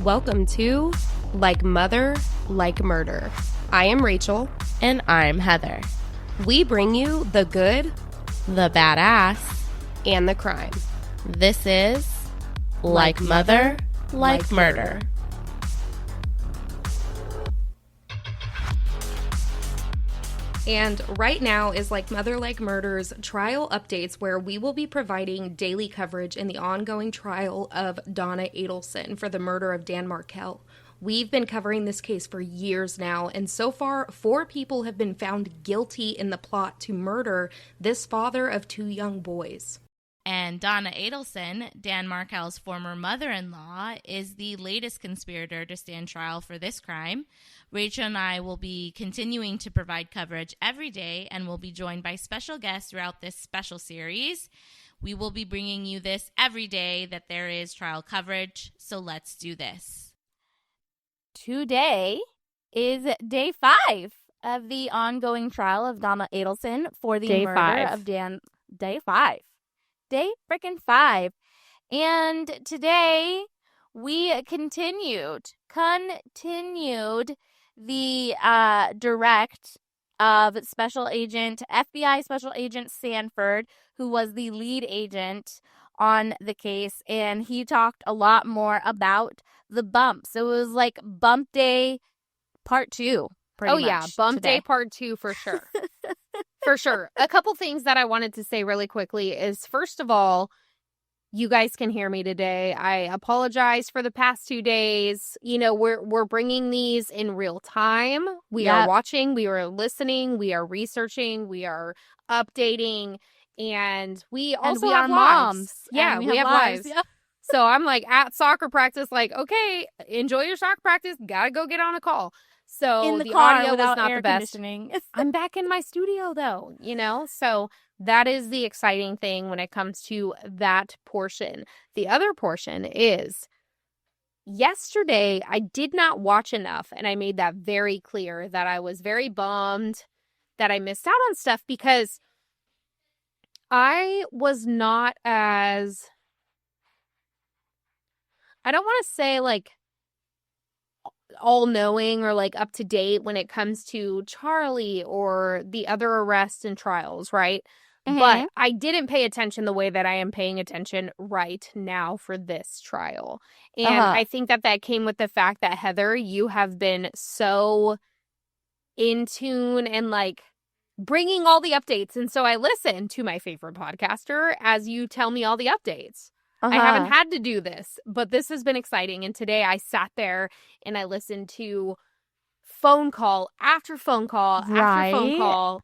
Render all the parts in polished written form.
Welcome to Like Mother, Like Murder. I am Rachel. And I'm Heather. We bring you the good, The badass, and the crime. This is Like Mother, Like Murder. And right now is Like Mother, Like Murder's trial updates, where we will be providing daily coverage in the ongoing trial of Donna Adelson for the murder of Dan Markel. We've been covering this case for years now, and so far, 4 people have been found guilty in the plot to murder this father of 2 young boys. And Donna Adelson, Dan Markel's former mother-in-law, is the latest conspirator to stand trial for this crime. Rachel and I will be continuing to provide coverage every day and will be joined by special guests throughout this special series. We will be bringing you this every day that there is trial coverage, so let's do this. Today is day 5 of the ongoing trial of Donna Adelson for the murder of Dan. Day 5. Day freaking 5. And today we continued the direct of FBI Special Agent Sanford, who was the lead agent on the case, and he talked a lot more about the bumps. So it was like bump day part 2. Bump day part 2 for sure. For sure. A couple things that I wanted to say really quickly is, first of all, you guys can hear me today. I apologize for the past 2 days. You know, we're bringing these in real time. We are watching, we are listening, we are researching, we are updating, and we also have moms. Yeah, we have lives. Yeah. So I'm like at soccer practice, like, okay, enjoy your soccer practice. Gotta go get on a call. So in the car audio was without not air the best. conditioning. I'm back in my studio though, you know? So that is the exciting thing when it comes to that portion. The other portion is yesterday I did not watch enough, and I made that very clear that I was very bummed that I missed out on stuff because I was not as, I don't want to say like all-knowing or like up to date when it comes to Charlie or the other arrests and trials, right? Mm-hmm. But I didn't pay attention the way that I am paying attention right now for this trial. And I think that came with the fact that, Heather, you have been so in tune and like bringing all the updates. And so I listen to my favorite podcaster as you tell me all the updates. I haven't had to do this, but this has been exciting. And today I sat there and I listened to phone call after phone call after phone call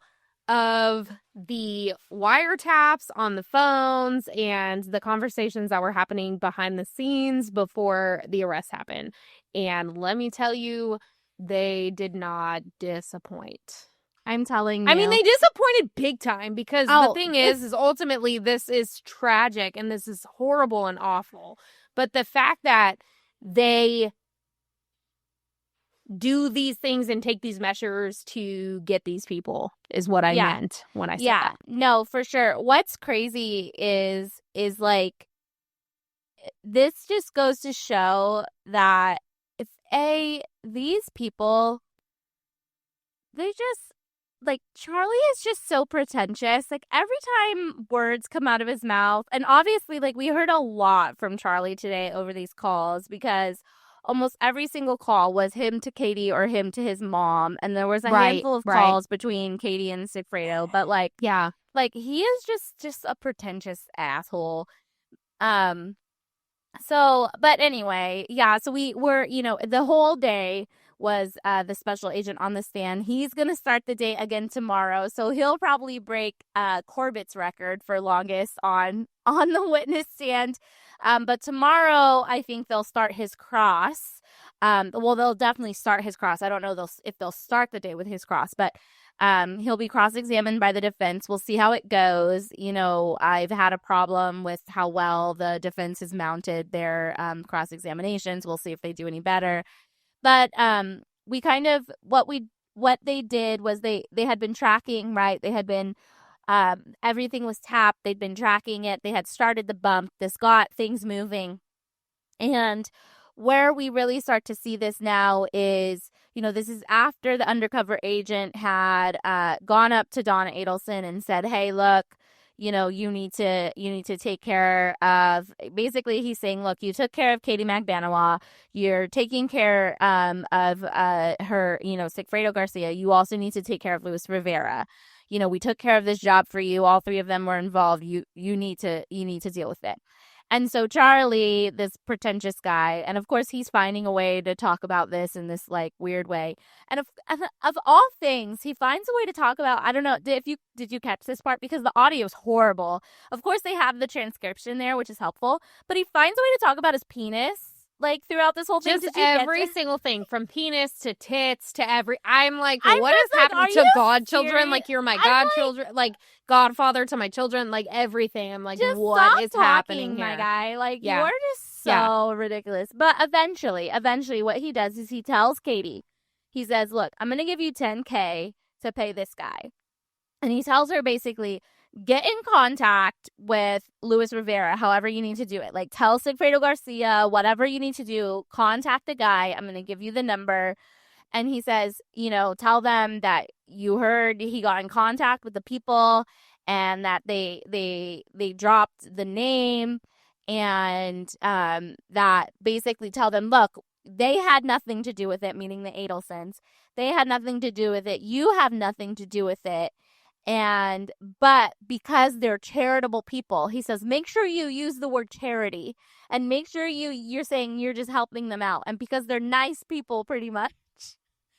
of the wiretaps on the phones and the conversations that were happening behind the scenes before the arrest happened. And let me tell you, they did not disappoint. I'm telling you. I mean, they disappointed big time because the thing is ultimately this is tragic and this is horrible and awful. But the fact that they do these things and take these measures to get these people is what I meant when I said that. No, for sure. What's crazy is like, this just goes to show that if these people, they just, like, Charlie is just so pretentious. Like, every time words come out of his mouth, and obviously, like, we heard a lot from Charlie today over these calls because almost every single call was him to Katie or him to his mom, and there was a handful of calls between Katie and Sigfredo. But like, he is just a pretentious asshole. So, but anyway, so we were, the whole day was the special agent on the stand. He's going to start the day again tomorrow. So he'll probably break Corbett's record for longest on the witness stand. But tomorrow, I think they'll start his cross. They'll definitely start his cross. I don't know if they'll start the day with his cross, but he'll be cross-examined by the defense. We'll see how it goes. I've had a problem with how well the defense has mounted their cross-examinations. We'll see if they do any better. But we kind of, what they did was they had been tracking, right? They had been, everything was tapped. They'd been tracking it. They had started the bump. This got things moving. And where we really start to see this now is, this is after the undercover agent had gone up to Donna Adelson and said, hey, look, you need to take care of, basically he's saying, look, you took care of Katie McBanawa, you're taking care of her, Sigfredo Garcia, you also need to take care of Luis Rivera. We took care of this job for you, all three of them were involved, you need to deal with it. And so Charlie, this pretentious guy, and of course he's finding a way to talk about this in this like weird way. And of all things, he finds a way to talk about, I don't know, did you catch this part? Because the audio is horrible. Of course they have the transcription there, which is helpful, but he finds a way to talk about his penis. Like throughout this whole thing, just every single thing from penis to tits to I'm like, what is happening to godchildren? Like, you're my godchildren, like godfather to my children, like everything. I'm like, just what is happening here? My guy? Like, you're just so ridiculous. But eventually, what he does is he tells Katie, he says, look, I'm going to give you $10,000 to pay this guy. And he tells her basically, get in contact with Luis Rivera, however you need to do it. Like, tell Sigfredo Garcia, whatever you need to do, contact the guy. I'm going to give you the number. And he says, tell them that you heard he got in contact with the people and that they dropped the name, and that basically tell them, look, they had nothing to do with it, meaning the Adelsons. They had nothing to do with it. You have nothing to do with it. But because they're charitable people, he says, make sure you use the word charity and make sure you're saying you're just helping them out. And because they're nice people, pretty much.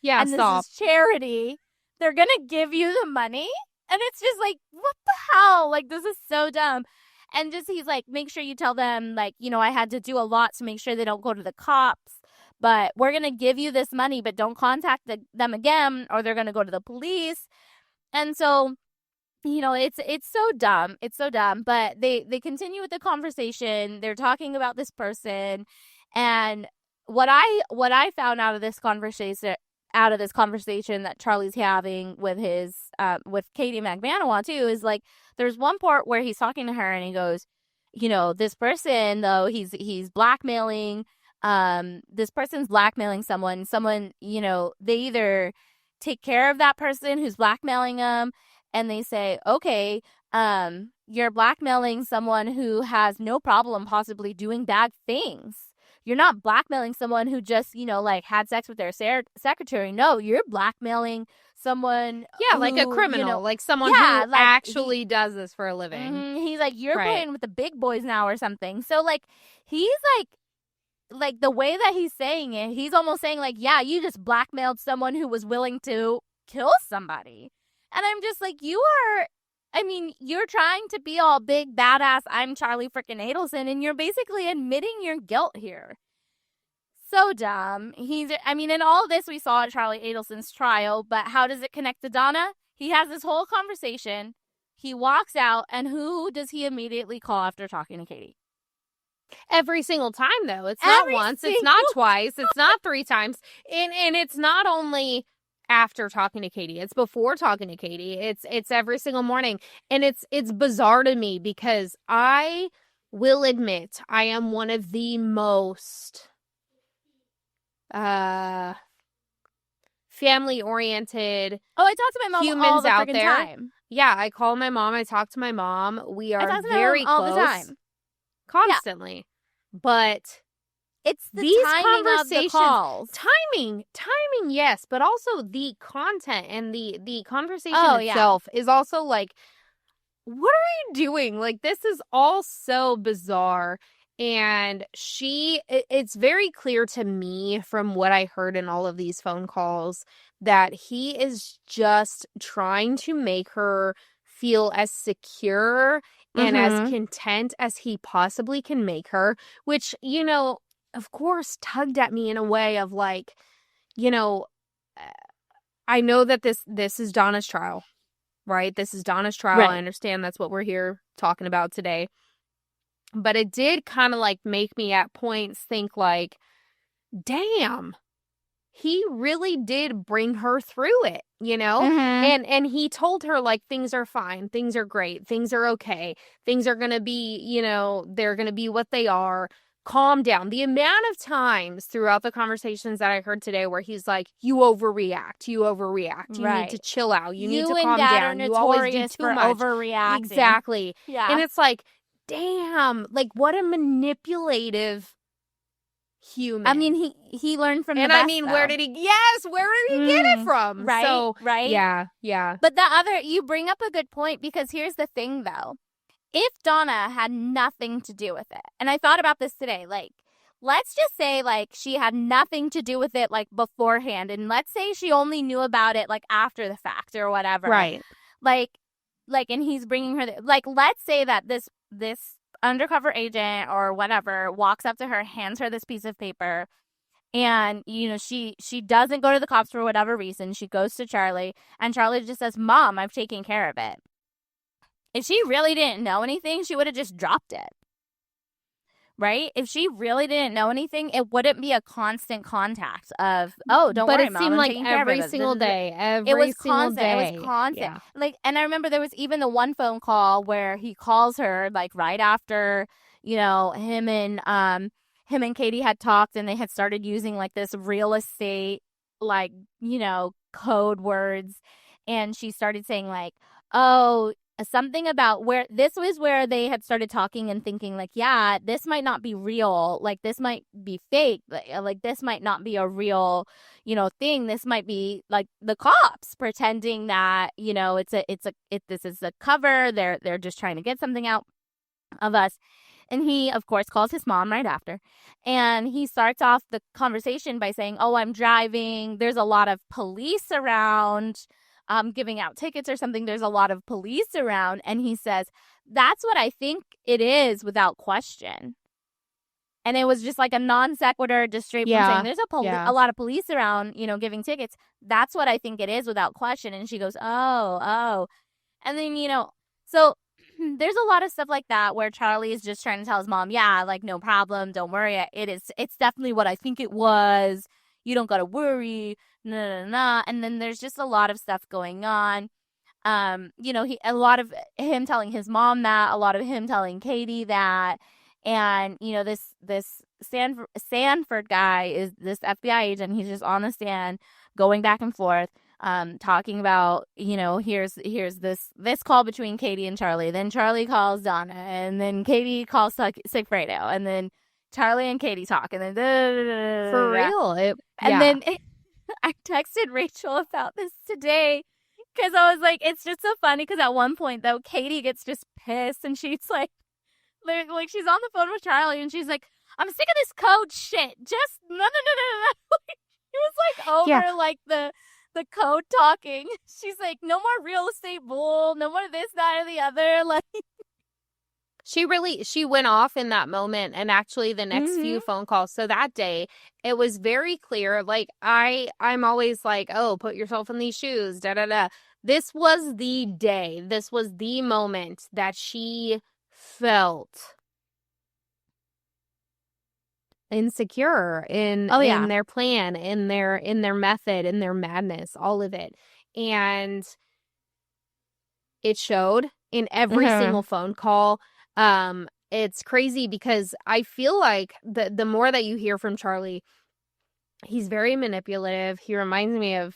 Yeah, and stop. This is charity. They're going to give you the money. And it's just like, what the hell? Like, this is so dumb. And just, he's like, make sure you tell them, like, I had to do a lot to make sure they don't go to the cops. But we're going to give you this money, but don't contact them again or they're going to go to the police. And so, it's so dumb. It's so dumb. But they continue with the conversation. They're talking about this person. And what I found out of this conversation that Charlie's having with his with Katie McBanawa too is like, there's one part where he's talking to her and he goes, this person though, he's blackmailing. This person's blackmailing someone, they either take care of that person who's blackmailing them and they say, okay, you're blackmailing someone who has no problem possibly doing bad things. You're not blackmailing someone who just, had sex with their secretary. No, you're blackmailing someone. Yeah, like a criminal, like someone who actually does this for a living. Mm-hmm, he's like, you're playing with the big boys now or something. So, like, he's like the way that he's saying it, he's almost saying like, yeah, you just blackmailed someone who was willing to kill somebody. And I'm just like, you're trying to be all big, badass, I'm Charlie freaking Adelson, and you're basically admitting your guilt here. So dumb. In all this we saw at Charlie Adelson's trial, but how does it connect to Donna? He has this whole conversation, he walks out, and who does he immediately call after talking to Katie? Every single time, though. It's not once, it's not twice, it's not 3 times. And it's not only after talking to Katie, it's before talking to Katie. It's every single morning. And it's bizarre to me because I will admit I am one of the most family-oriented I talk to my mom humans all the out there. Time. Yeah, I call my mom, I talk to my mom. We are very close. All the time. Constantly. Yeah. But it's the these timing conversations, of the calls. Timing, yes, but also the content and the conversation itself is also like, what are you doing? Like, this is all so bizarre. And it's very clear to me from what I heard in all of these phone calls that he is just trying to make her feel as secure and as content as he possibly can make her, which, of course, tugged at me in a way of like, I know that this is Donna's trial, right? This is Donna's trial. Right. I understand that's what we're here talking about today. But it did kind of like make me at points think like, damn, he really did bring her through it, And he told her like, things are fine, things are great, things are okay, things are going to be, they're going to be what they are. calm down. The amount of times throughout the conversations that I heard today where he's like, you overreact. You need to chill out. You need to calm down. You always do too much. Overreacting. Exactly. Yeah. And it's like, damn, like what a manipulative human. I mean, he learned from and the best, I mean, though. where did he get it from? Right, so, right? Yeah. But you bring up a good point, because here's the thing, though. If Donna had nothing to do with it, and I thought about this today, like, let's just say, like, she had nothing to do with it, like, beforehand, and let's say she only knew about it, like, after the fact or whatever. Right. Like, and he's bringing her, like, let's say that this undercover agent or whatever walks up to her, hands her this piece of paper, and, you know, she doesn't go to the cops for whatever reason. She goes to Charlie, and Charlie just says, Mom, I've taken care of it. If she really didn't know anything, she would have just dropped it. Right? If she really didn't know anything, it wouldn't be a constant contact of, oh, don't worry, Mom. But it seemed like every single day. It was constant. Yeah. Like, and I remember there was even the one phone call where he calls her, like, right after, you know, him and Katie had talked, and they had started using, like, this real estate, like, you know, code words. And she started saying, like, oh, something about where this was where they had started talking and thinking, like, yeah, this might not be real. Like, this might be fake. Like, this might not be a real, you know, thing. This might be like the cops pretending that, you know, this is a cover. They're just trying to get something out of us. And he, of course, calls his mom right after. And he starts off the conversation by saying, oh, I'm driving. There's a lot of police around. Giving out tickets or something. There's a lot of police around. And he says, that's what I think it is, without question. And it was just like a non sequitur, just straight from saying, there's a lot of police around, you know, giving tickets. That's what I think it is, without question. And she goes, oh. And then, you know, so there's a lot of stuff like that where Charlie is just trying to tell his mom, yeah, like, no problem. Don't worry. It's definitely what I think it was. You don't got to worry. Nah. And then there's just a lot of stuff going on. You know, a lot of him telling his mom that, a lot of him telling Katie that. And, you know, this Sanford guy is this FBI agent. He's just on the stand going back and forth, talking about, you know, here's this call between Katie and Charlie. Then Charlie calls Donna, and then Katie calls Sigfredo, and then Charlie and Katie talk, and then for real. Then I texted Rachel about this today, because I was like, it's just so funny, because at one point, though, Katie gets just pissed, and she's like she's on the phone with Charlie, and she's like, I'm sick of this code shit. Just no. She was like over like the code talking. She's like, no more real estate bull, no more this, that, or the other. Like, she went off in that moment, and actually the next few phone calls. So that day, it was very clear. Like, I'm always like, oh, put yourself in these shoes, da. This was the day. This was the moment that she felt insecure in their plan, in their method, in their madness, all of it. And it showed in every single phone call. It's crazy, because I feel like the more that you hear from Charlie, he's very manipulative. He reminds me of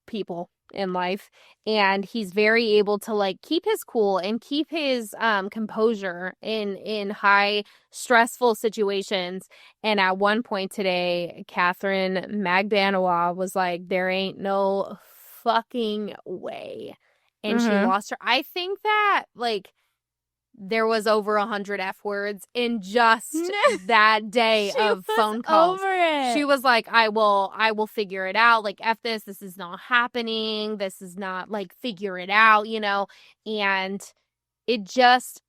people in life, and he's very able to, like, keep his cool and keep his composure in high stressful situations. And at one point today, Catherine Magdanois was like, there ain't no fucking way, and she lost her. I think that, like, there was over 100 F words in just that day of phone calls. Over it. She was like, I will figure it out. Like, F this is not happening. This is not, like, figure it out, you know? And it just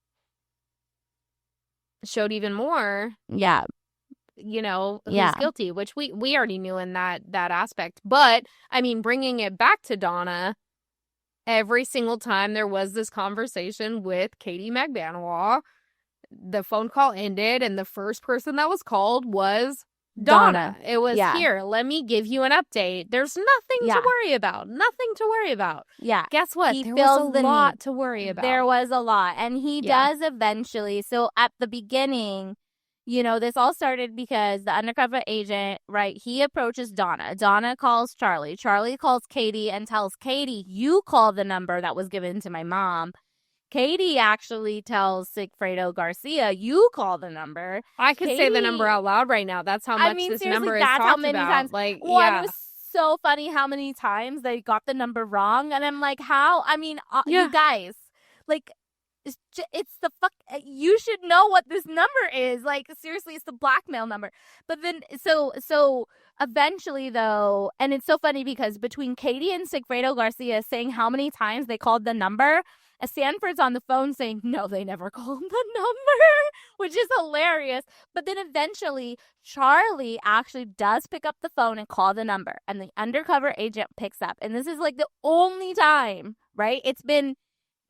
showed even more. Yeah. You know, who's guilty, which we already knew in that aspect. But, I mean, bringing it back to Donna, every single time there was this conversation with Katie Magdanois, the phone call ended, and the first person that was called was Donna. It was, here, let me give you an update. There's nothing to worry about. Nothing to worry about. Yeah. Guess what? There was a lot to worry about. There was a lot. And he does eventually. So at the beginning, this all started because the undercover agent, right, he approaches Donna. Donna calls Charlie. Charlie calls Katie and tells Katie, you call the number that was given to my mom. Katie actually tells Sigfredo Garcia, you call the number. I could say the number out loud right now. That's how much this number is talked how many about. Times. Like, Well, and it was so funny how many times they got the number wrong. And I'm like, how? I mean, you guys, like, it's the fuck. You should know what this number is. Like, seriously, it's the blackmail number. But then, so eventually, though, and it's so funny because between Katie and Sigfredo Garcia saying how many times they called the number, Sanford's on the phone saying, no, they never called the number, which is hilarious. But then eventually, Charlie actually does pick up the phone and call the number. And the undercover agent picks up. And this is like the only time, right? It's been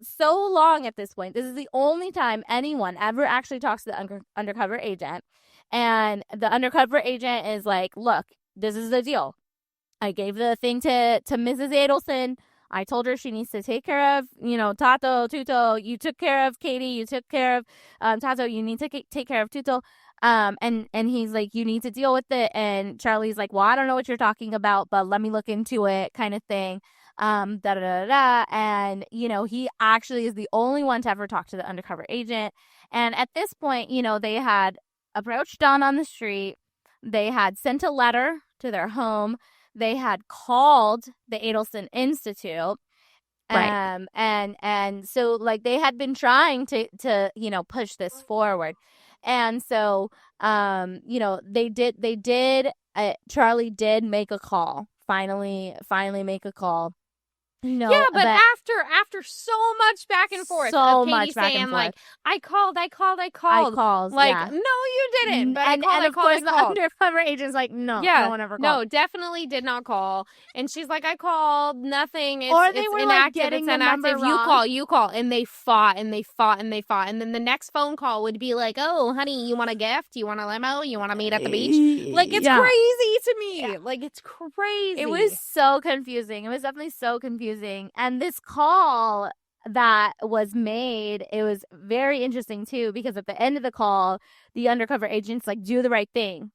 so long at this point. This is the only time anyone ever actually talks to the undercover agent. And the undercover agent is like, look, this is the deal. I gave the thing to Mrs. Adelson. I told her she needs to take care of, Tato, Tuto. You took care of Katie. You took care of Tato. You need to take care of Tuto. And he's like, you need to deal with it. And Charlie's like, well, I don't know what you're talking about, but let me look into it, kind of thing. And, he actually is the only one to ever talk to the undercover agent. And at this point, they had approached Dawn on the street. They had sent a letter to their home. They had called the Adelson Institute. Right. And so like they had been trying to push this forward. And so, they did, Charlie did make a call, finally make a call. But after so much back and forth, so Katie much back saying and forth. like, I called. Like, no, you didn't. But and I of course the undercover agent's like, no, no one ever called. No, definitely did not call. And she's like, I called, nothing. It's were inactive. like getting it's inactive. The number You call. And they fought. And then the next phone call would be like, oh, honey, you want a gift? You want a limo? You want to meet at the beach? Like, it's crazy to me. Yeah. Like, it's crazy. It was so confusing. It was definitely so confusing. And this call that was made, it was very interesting too, because at the end of the call, the undercover agent's like, do the right thing.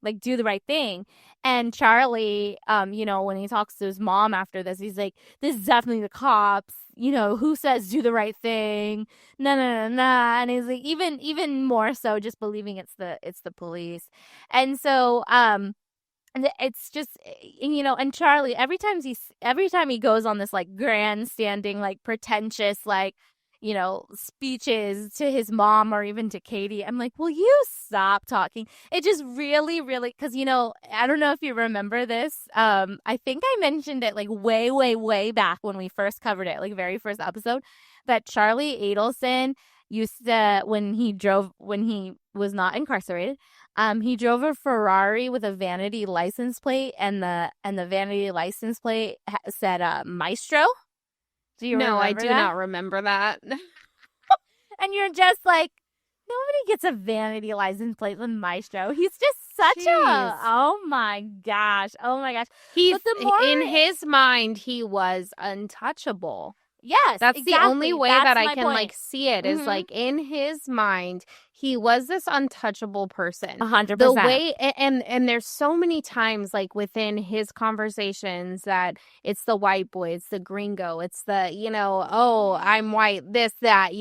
And Charlie, when he talks to his mom after this, he's like, this is definitely the cops. Who says do the right thing? No. And he's like, even more so just believing it's the police. And so, and it's just, and Charlie, every time he goes on this like grandstanding, like pretentious, like, speeches to his mom or even to Katie, I'm like, will you stop talking? It just really, really, because, I don't know if you remember this. I think I mentioned it like way, way, way back when we first covered it, like very first episode, that Charlie Adelson used to, when he was not incarcerated, he drove a Ferrari with a vanity license plate, and the vanity license plate said Maestro. Do you remember that? No, I do not remember that. And you're just like, nobody gets a vanity license plate with Maestro. He's just such a, oh my gosh. In his mind, he was untouchable. Yes, that's exactly. The only way that I can point. Like see it is like in his mind, he was this untouchable person. 100%. The way and there's so many times like within his conversations that it's the white boy, it's the gringo, it's the oh, I'm white, this, that,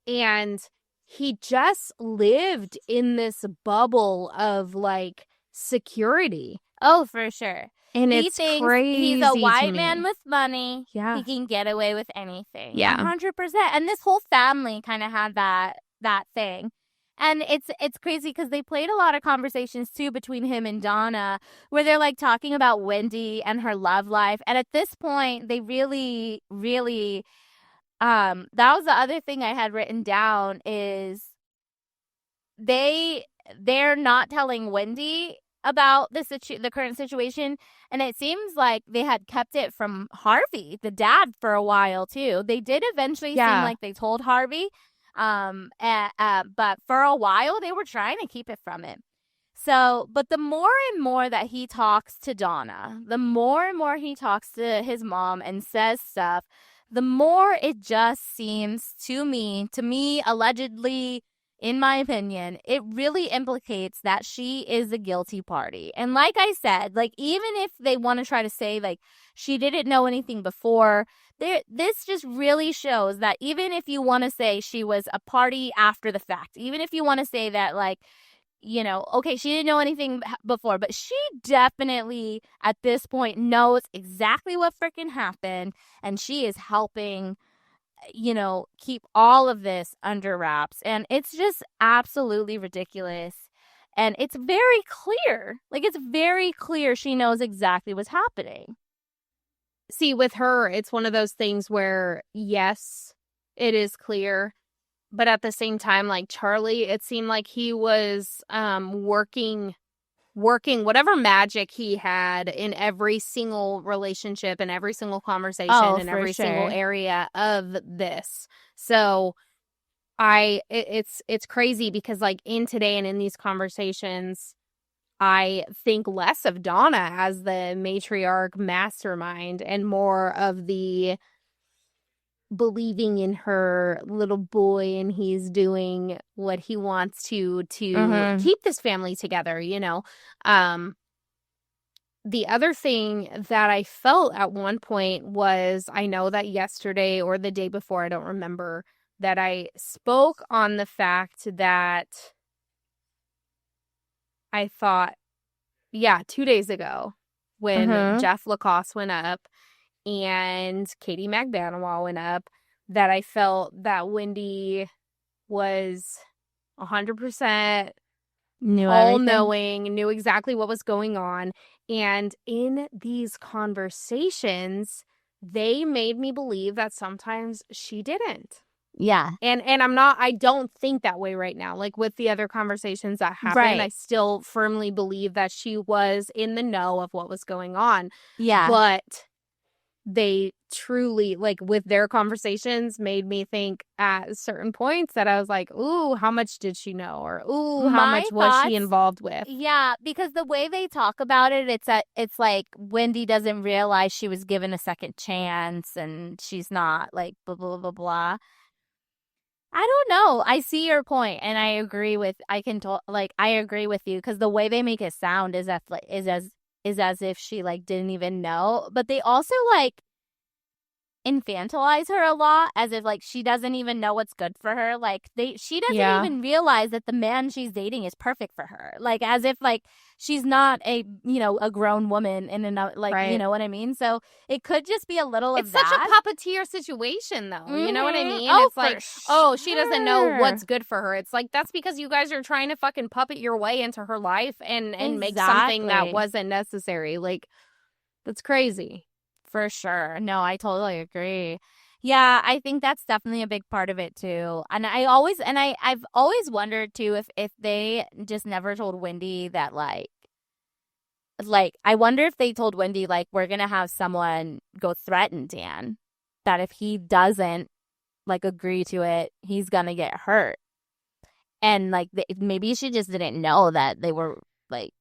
and he just lived in this bubble of like security. Oh, for sure. And he thinks crazy. He's a white man with money. Yeah. He can get away with anything. Yeah. 100%. And this whole family kind of had that thing. And it's crazy because they played a lot of conversations too between him and Donna where they're like talking about Wendi and her love life. And at this point, they really, really, that was the other thing I had written down is they're not telling Wendi about the current situation, and it seems like they had kept it from Harvey, the dad, for a while too. They did eventually seem like they told Harvey, but for a while they were trying to keep it from him. So, but the more and more that he talks to Donna, the more and more he talks to his mom and says stuff, the more it just seems to me, allegedly, in my opinion, it really implicates that she is a guilty party. And like I said, like, even if they want to try to say, like, she didn't know anything before, this just really shows that even if you want to say she was a party after the fact, even if you want to say that, like, you know, okay, she didn't know anything before, but she definitely at this point knows exactly what freaking happened, and she is helping, you know, keep all of this under wraps. And it's just absolutely ridiculous. And it's very clear. Like, it's very clear she knows exactly what's happening. See, with her, it's one of those things where, yes, it is clear. But at the same time, like Charlie, it seemed like he was working whatever magic he had in every single relationship and every single conversation and every single area of this. So it's crazy because, like, in today and in these conversations, I think less of Donna as the matriarch mastermind and more of the believing in her little boy, and he's doing what he wants to keep this family together, you know. The other thing that I felt at one point was, I know that yesterday or the day before, I don't remember, that I spoke on the fact that I thought, 2 days ago when Jeff Lacoste went up and Katie McDaniel went up, that I felt that Wendi was 100% all-knowing, knew exactly what was going on. And in these conversations, they made me believe that sometimes she didn't. Yeah. And I don't think that way right now. Like, with the other conversations that happened, I still firmly believe that she was in the know of what was going on. Yeah. But they truly, like, with their conversations, made me think at certain points that I was like, ooh, how much did she know? Or, ooh, how much was she involved with? Yeah, because the way they talk about it, it's like Wendi doesn't realize she was given a second chance and she's not, like, blah, blah, blah, blah. I don't know. I see your point, and I agree with, I agree with you, because the way they make it sound is as if she, like, didn't even know. But they also, like, infantilize her a lot, as if, like, she doesn't even know what's good for her. Like, she doesn't even realize that the man she's dating is perfect for her. Like, as if, like, she's not a, you know, a grown woman in another, like, you know what I mean? So it could just be a little of that. It's such a puppeteer situation, though. You know what I mean? Oh, it's like, oh, she doesn't know what's good for her. It's like, that's because you guys are trying to fucking puppet your way into her life and make something that wasn't necessary. Like, that's crazy. For sure. No, I totally agree. Yeah, I think that's definitely a big part of it too. And I've always wondered too if they just never told Wendi that, like I wonder if they told Wendi, like, we're gonna have someone go threaten Dan, that if he doesn't, like, agree to it, he's gonna get hurt. And, like, maybe she just didn't know that they were, like,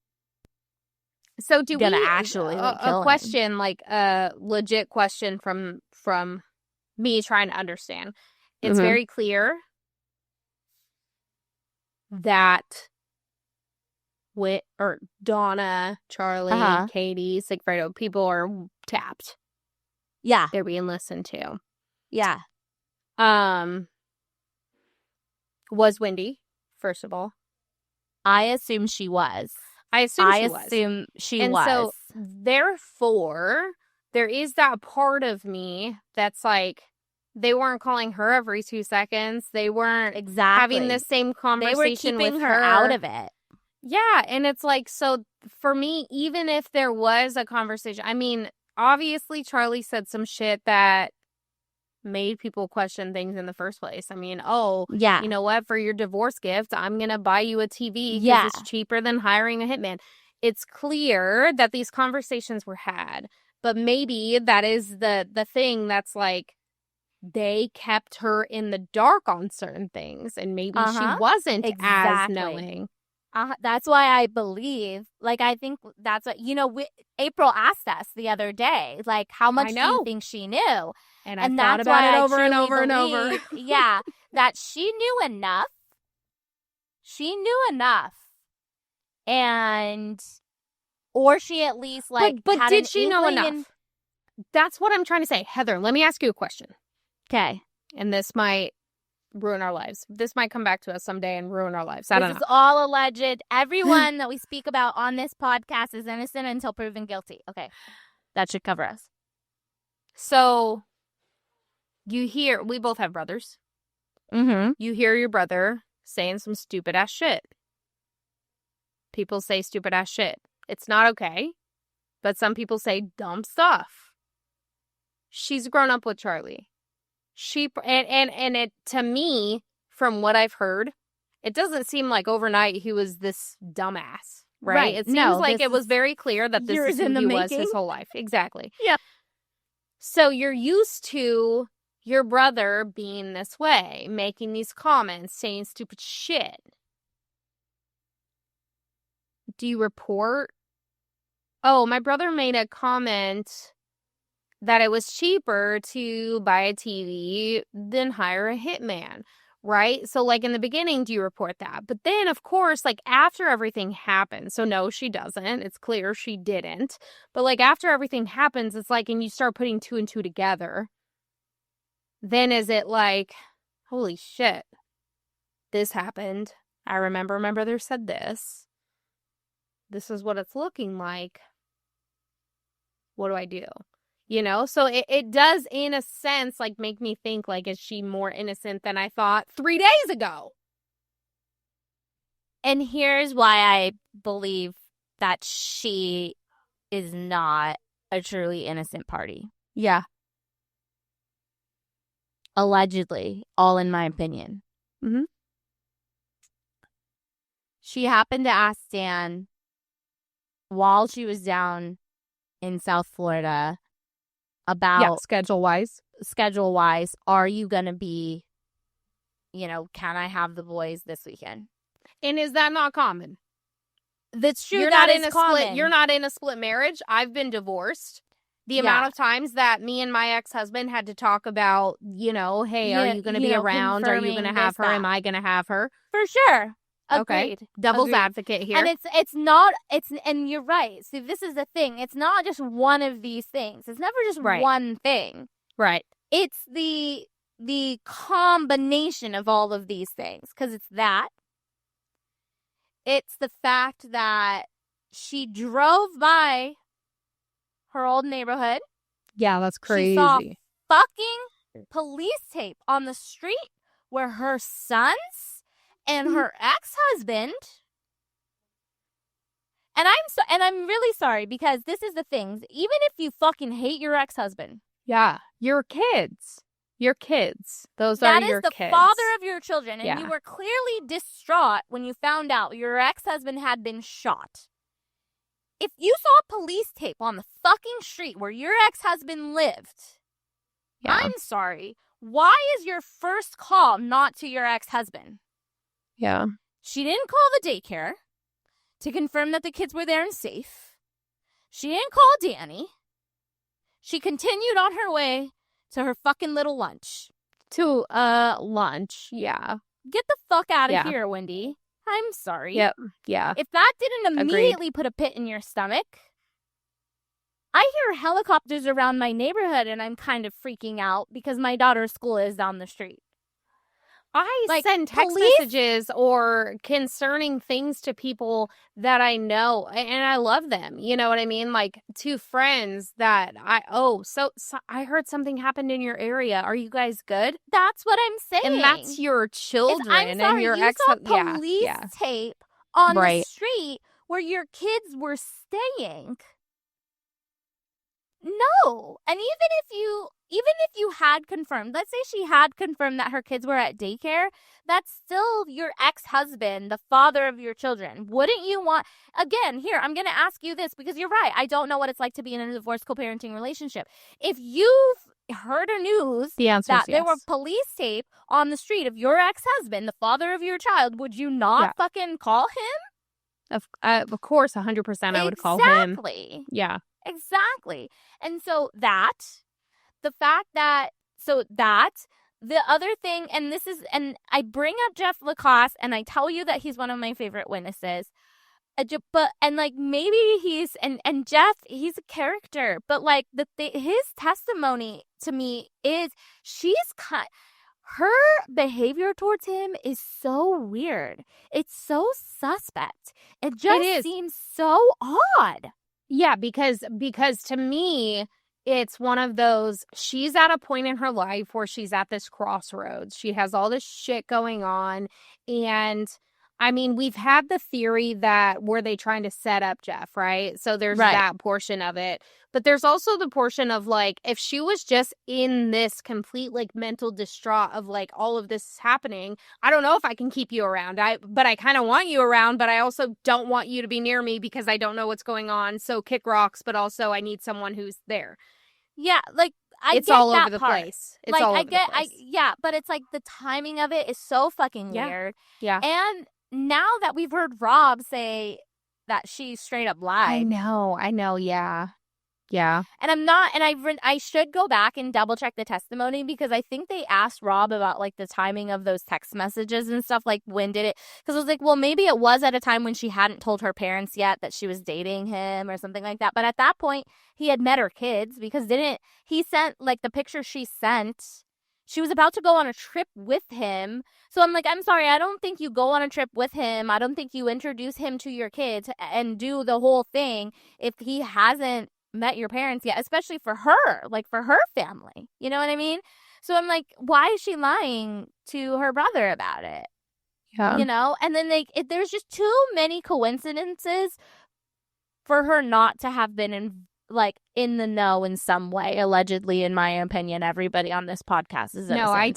so do gonna we actually, like, kill a question him. Like a legit question from me trying to understand. It's very clear that Donna, Charlie, Katie, Sigfredo, people are tapped. Yeah, they're being listened to. Yeah. Was Wendi, first of all? I assume she was. I assume she was. So, therefore, there is that part of me that's like, they weren't calling her every 2 seconds. They weren't having the same conversation with her. They were keeping her out of it. Yeah, and it's like, so for me, even if there was a conversation, I mean, obviously Charlie said some shit that made people question things in the first place. I mean, you know what? For your divorce gift, I'm going to buy you a TV because it's cheaper than hiring a hitman. It's clear that these conversations were had, but maybe that is the thing that's like, they kept her in the dark on certain things, and maybe she wasn't as knowing. That's why I believe, like, I think that's what, you know, April asked us the other day, like, how much do you think she knew? And I thought about it over and over and over. Yeah, that she knew enough She knew enough. And, or she at least, like, but had did an she know inkling enough? That's what I'm trying to say. Heather, let me ask you a question. Okay. And this might ruin our lives. This might come back to us someday and ruin our lives. I don't know. This is all alleged. Everyone that we speak about on this podcast is innocent until proven guilty. Okay. That should cover us. So, you hear, we both have brothers. Mm-hmm. You hear your brother saying some stupid ass shit. People say stupid ass shit. It's not okay. But some people say dumb stuff. She's grown up with Charlie. And it, to me, from what I've heard, it doesn't seem like overnight he was this dumbass, right? It seems like it was very clear that this is who he was his whole life. Exactly. Yeah. So you're used to your brother being this way, making these comments, saying stupid shit. Do you report? Oh, my brother made a comment that it was cheaper to buy a TV than hire a hitman, right? So, like, in the beginning, do you report that? But then, of course, like, after everything happens, so no, she doesn't. It's clear she didn't. But, like, after everything happens, it's like, and you start putting two and two together, then is it like, holy shit, this happened. I remember my brother said this. This is what it's looking like. What do I do? You know, so it does, in a sense, like, make me think, like, is she more innocent than I thought 3 days ago? And here's why I believe that she is not a truly innocent party. Yeah. Allegedly, all in my opinion. Mm-hmm. She happened to ask Dan while she was down in South Florida about schedule wise, are you going to be, you know, can I have the boys this weekend? And is that not common? That's true. You're not in a split. You're not in a split marriage. I've been divorced. The amount of times that me and my ex-husband had to talk about, you know, hey, are you going to be around? Are you going to have her? Am I going to have her? For sure. Agreed. Okay. Devil's advocate here. And and you're right. See, this is the thing. It's not just one of these things. It's never just one thing. Right. It's the combination of all of these things. Because it's that. It's the fact that she drove by her old neighborhood. Yeah, that's crazy. She saw fucking police tape on the street where her sons and her ex-husband, and I'm really sorry, because this is the thing. Even if you fucking hate your ex-husband, your kids, those are your kids. That is the father of your children, and you were clearly distraught when you found out your ex-husband had been shot. If you saw police tape on the fucking street where your ex-husband lived, I'm sorry, why is your first call not to your ex-husband? Yeah. She didn't call the daycare to confirm that the kids were there and safe. She didn't call Danny. She continued on her way to her fucking little lunch. To lunch, yeah. Get the fuck out of here, Wendi. I'm sorry. Yep. Yeah. If that didn't immediately put a pit in your stomach, I hear helicopters around my neighborhood and I'm kind of freaking out because my daughter's school is down the street. I send text messages or concerning things to people that I know, and I love them. You know what I mean? Like, to friends that so I heard something happened in your area. Are you guys good? That's what I'm saying. And that's your children. I'm sorry, and your you saw police tape on the street where your kids were staying. No. And even if you had confirmed, let's say she had confirmed that her kids were at daycare, that's still your ex-husband, the father of your children. Wouldn't you want, again, here, I'm going to ask you this because you're right. I don't know what it's like to be in a divorced co-parenting relationship. If you've heard a news that there were police tape on the street of your ex-husband, the father of your child, would you not fucking call him? Of course, 100% I would call him. Exactly. Yeah. Exactly. And so the fact that, the other thing, and I bring up Jeff Lacoste, and I tell you that he's one of my favorite witnesses. But and like maybe he's and Jeff, he's a character, but like his testimony to me is her behavior towards him is so weird. It's so suspect. It just seems so odd. Yeah, because to me, it's one of those, she's at a point in her life where she's at this crossroads. She has all this shit going on. And I mean, we've had the theory that were they trying to set up Jeff, right? So there's that portion of it. But there's also the portion of like, if she was just in this complete like mental distraught of like all of this is happening, I don't know if I can keep you around. But I kind of want you around, but I also don't want you to be near me because I don't know what's going on. So kick rocks, but also I need someone who's there. Yeah, like it's all over the place. It's like all over the place. Yeah, but it's like the timing of it is so fucking weird. Yeah. And now that we've heard Rob say that she straight up lied. I know, yeah. Yeah. And I'm not, and I should go back and double check the testimony because I think they asked Rob about like the timing of those text messages and stuff, like when did it, because I was like, well, maybe it was at a time when she hadn't told her parents yet that she was dating him or something like that. But at that point, he had met her kids because he sent like the picture she sent. She was about to go on a trip with him. So I'm like, I'm sorry, I don't think you go on a trip with him. I don't think you introduce him to your kids and do the whole thing if he hasn't met your parents yet, especially for her, like for her family. You know what I mean? So I'm like, why is she lying to her brother about it? Yeah. You know? And then there's just too many coincidences for her not to have been in the know in some way. Allegedly, in my opinion, everybody on this podcast is innocent. No, I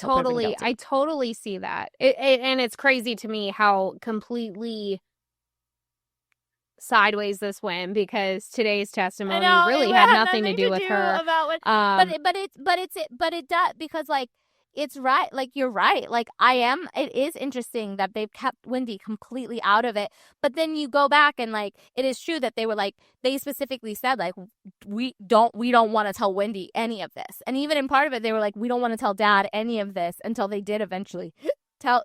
totally see that. And it's crazy to me how completely sideways this went, because today's testimony really had nothing to do with her. But it does, because like it's right. Like you're right. Like it is interesting that they've kept Wendi completely out of it. But then you go back and like it is true that they specifically said like we don't want to tell Wendi any of this. And even in part of it, they were like, we don't want to tell Dad any of this until they did eventually tell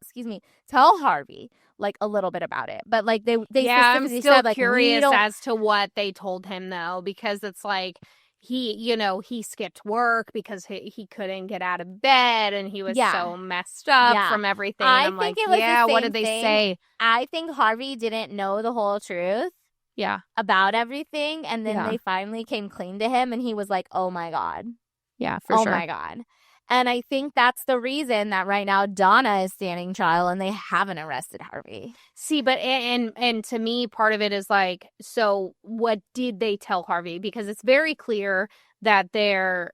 Harvey like a little bit about it. But like they I'm specifically still said, like, curious as to what they told him though, because it's like he skipped work because he couldn't get out of bed and he was so messed up from everything. I'm like, what did they say? I think Harvey didn't know the whole truth. Yeah. About everything, and then they finally came clean to him and he was like, oh my God. Yeah, for sure. Oh my God. And I think that's the reason that right now Donna is standing trial and they haven't arrested Harvey. See, but and to me, part of it is like, so what did they tell Harvey? Because it's very clear that they're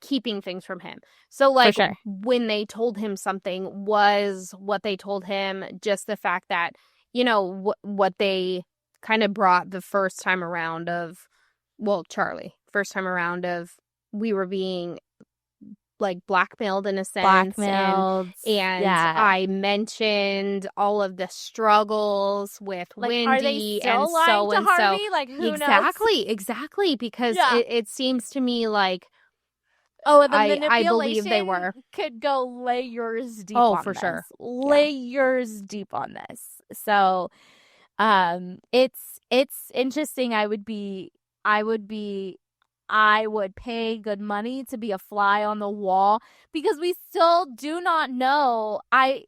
keeping things from him. So like when they told him something, was what they told him just the fact that, what they kind of brought the first time around of, Charlie, first time around of, we were being like blackmailed in a sense, and I mentioned all of the struggles with like, Wendi, are they still and lying so to Harvey? Like, who knows? Exactly, because it seems to me like the manipulation I believe they were could go layers deep. For sure, layers deep on this. So, it's interesting. I would pay good money to be a fly on the wall, because we still do not know.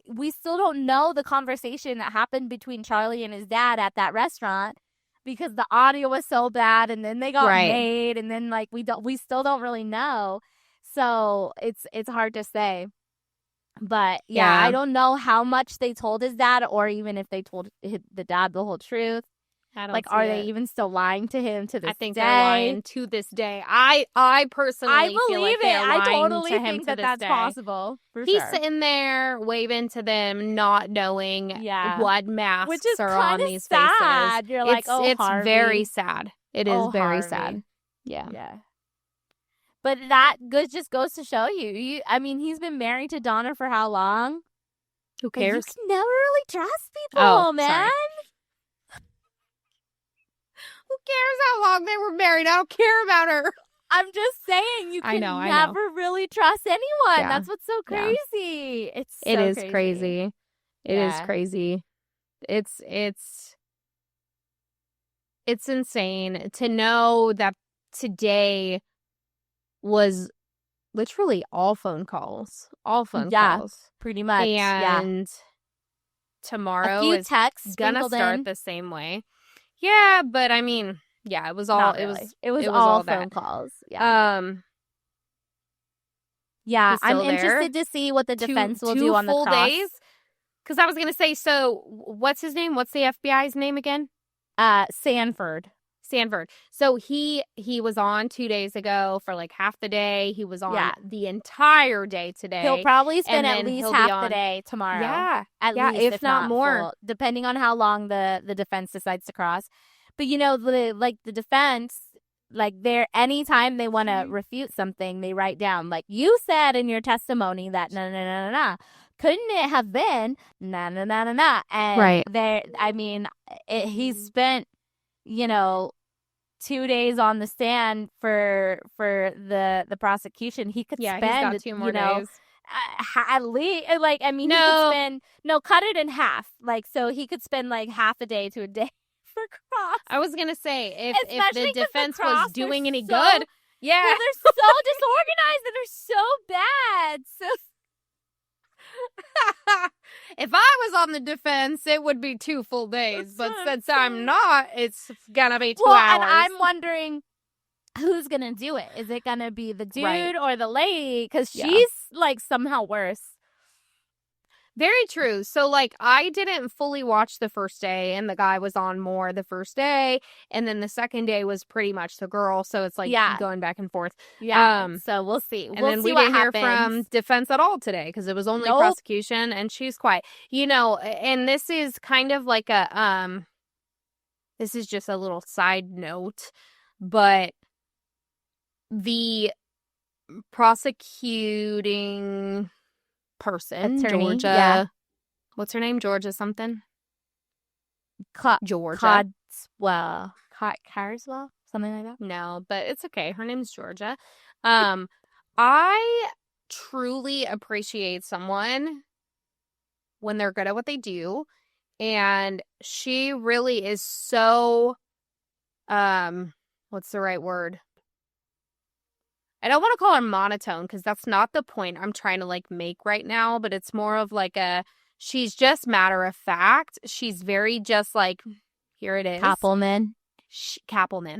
We still don't know the conversation that happened between Charlie and his dad at that restaurant, because the audio was so bad, and then they got made, and then like we still don't really know. So it's hard to say. But I don't know how much they told his dad, or even if they told the dad the whole truth. Are they even still lying to him to this day? I think they're lying to this day. I personally feel like they're lying I totally to him think to that this that's day. possible. He's sitting there waving to them, not knowing what masks are on these sad. faces. You're like, it's Harvey. Very sad. It is very Harvey. sad. Yeah. But that just goes to show you. I mean, he's been married to Donna for how long? Who cares? You can never really trust people, man. Sorry. Who cares how long they were married? I don't care about her. I'm just saying, you I can know. never really trust anyone. Yeah. That's what's so crazy. It's so It is crazy. crazy. It is Yeah. crazy. It's insane to know that today was literally all phone calls. All phone calls. Pretty much. And a tomorrow few is texts gonna start in. the same way. Yeah, but I mean, yeah, it was all Not really. It was all phone calls. Yeah. Yeah, I'm interested to see what the defense will do on the cross. 2 full days. Because I was gonna say, so what's his name? What's the FBI's name again? Sanford. So he was on 2 days ago for like half the day. He was on the entire day today. He'll probably spend at least half the day tomorrow. Yeah. At least, if not more. Full, depending on how long the defense decides to cross. But, you know, the defense, like, anytime they want to refute something, they write down, like, you said in your testimony that na. Couldn't it have been na. And he's spent, you know, 2 days on the stand for the prosecution. He could spend, he's got 2 more days. At least, like, I mean, he could spend, cut it in half. Like, so he could spend like half a day to a day for cross. I was going to say, if the defense cross, was doing any good. Well, they're so disorganized and they're so bad. So if I was on the defense, it would be 2 full days. But since I'm not, it's gonna be 2 hours. And I'm wondering who's gonna do it. Is it gonna be the dude or the lady? Because she's like somehow worse. Very true. So, like, I didn't fully watch the first day, and the guy was on more the first day, and then the second day was pretty much the girl. So it's like going back and forth. Yeah. So we'll see. And then we didn't hear from defense at all today because it was only prosecution, and she's quiet. You know, and this is kind of like this is just a little side note, but the prosecuting person, attorney, Georgia. What's her name? Georgia something? Georgia. Carswell? Something like that? No, but it's okay. Her name's Georgia. I truly appreciate someone when they're good at what they do. And she really is so, what's the right word? I don't want to call her monotone because that's not the point I'm trying to like make right now, but it's more of like she's just matter of fact. She's very just like, here it is. Kappelman,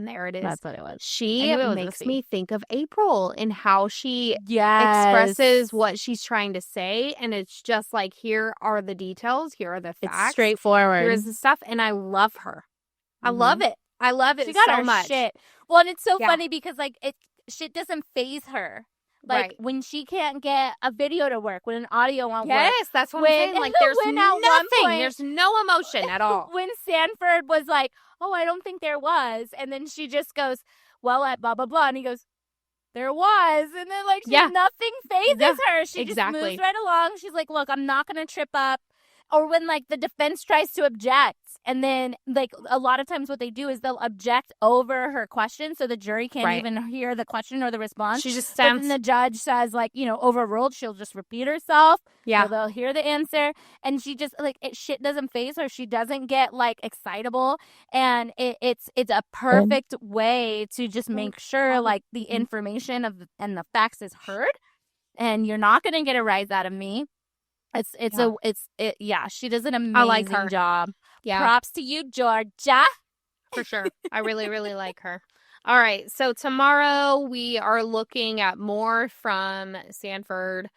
there it is. That's what it was. She makes me think of April and how she expresses what she's trying to say. And it's just like, here are the details. Here are the facts. It's straightforward. Here's the stuff. And I love her. I love it. I love it she got so her much. Shit. Well, and it's so funny because like shit doesn't faze her. Like when she can't get a video to work, when an audio won't work. Yes, that's what I'm saying. Like there's nothing. There's no emotion at all. When Sanford was like, oh, I don't think there was. And then she just goes, well, at blah, blah, blah. And he goes, there was. And then like nothing phases her. She just moves right along. She's like, look, I'm not going to trip up. Or when, like, the defense tries to object, and then, like, a lot of times what they do is they'll object over her question, so the jury can't even hear the question or the response. She just stands. But then the judge says, like, you know, overruled, she'll just repeat herself. Yeah. So they'll hear the answer, and she just, like, shit doesn't faze her. She doesn't get, like, excitable, and it's a perfect way to just make sure, like, the information and the facts is heard, and you're not going to get a rise out of me. She does an amazing job. Yeah. Props to you, Georgia. For sure. I really, really like her. All right. So tomorrow we are looking at more from Sanford.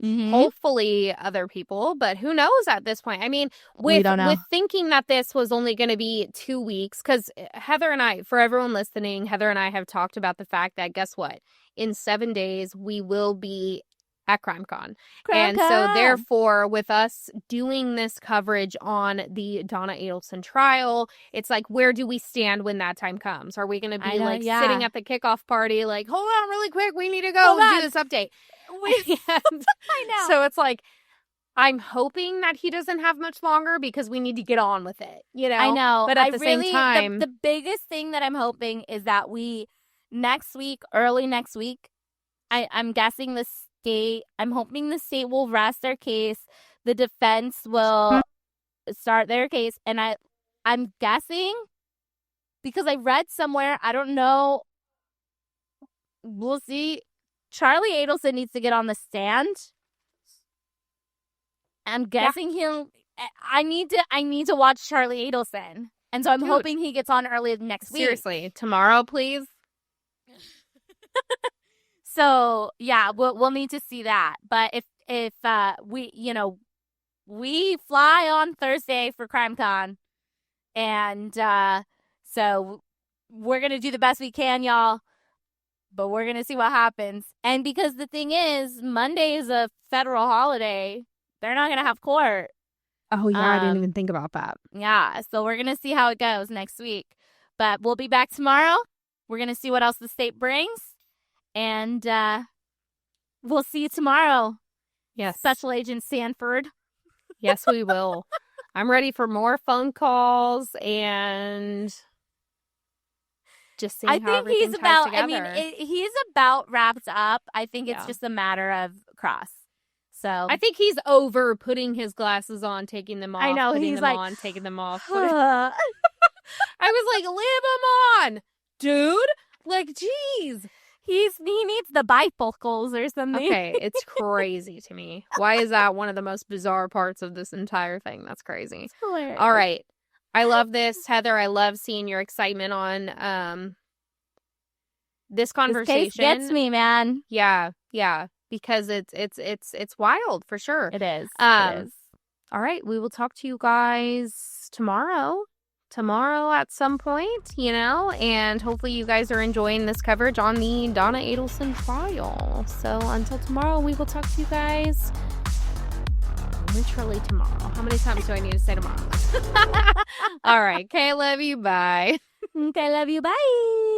Mm-hmm. Hopefully other people, but who knows at this point? I mean, with thinking that this was only going to be 2 weeks, because Heather and I, for everyone listening, Heather and I have talked about the fact that guess what? In 7 days, we will be at CrimeCon. And so therefore, with us doing this coverage on the Donna Adelson trial, it's like, where do we stand when that time comes? Are we going to be sitting at the kickoff party like, hold on really quick, we need to go do this update. I know. So it's like, I'm hoping that he doesn't have much longer because we need to get on with it, you know? I know. But at the same time, the biggest thing that I'm hoping is that we next week, early next week, I'm guessing I'm hoping the state will rest their case. The defense will start their case. And I'm guessing, because I read somewhere, I don't know, we'll see. Charlie Adelson needs to get on the stand. I'm guessing I need to watch Charlie Adelson. And so I'm hoping he gets on early next week. Seriously, tomorrow, please. So, yeah, we'll need to see that. But if we fly on Thursday for CrimeCon, and so we're going to do the best we can, y'all. But we're going to see what happens. And because the thing is, Monday is a federal holiday, they're not going to have court. Oh, yeah, I didn't even think about that. Yeah, so we're going to see how it goes next week. But we'll be back tomorrow. We're going to see what else the state brings. And we'll see you tomorrow. Yes. Special Agent Sanford. Yes, we will. I'm ready for more phone calls and just seeing how everything ties together. He's about wrapped up. I think it's just a matter of cross. So I think he's over putting his glasses on, taking them off. I know, he's like on, taking them off. I was like, leave him on, dude. Like, geez. He needs the bifocals or something. Okay, it's crazy to me. Why is that one of the most bizarre parts of this entire thing? That's crazy. It's hilarious. All right. I love this, Heather. I love seeing your excitement on this conversation. This case gets me, man. Yeah. Because it's wild for sure. It is. All right. We will talk to you guys tomorrow at some point, and hopefully you guys are enjoying this coverage on the Donna Adelson trial. So until tomorrow, we will talk to you guys literally tomorrow. How many times do I need to say tomorrow? All right. Okay, love you. Bye. Okay, love you. Bye.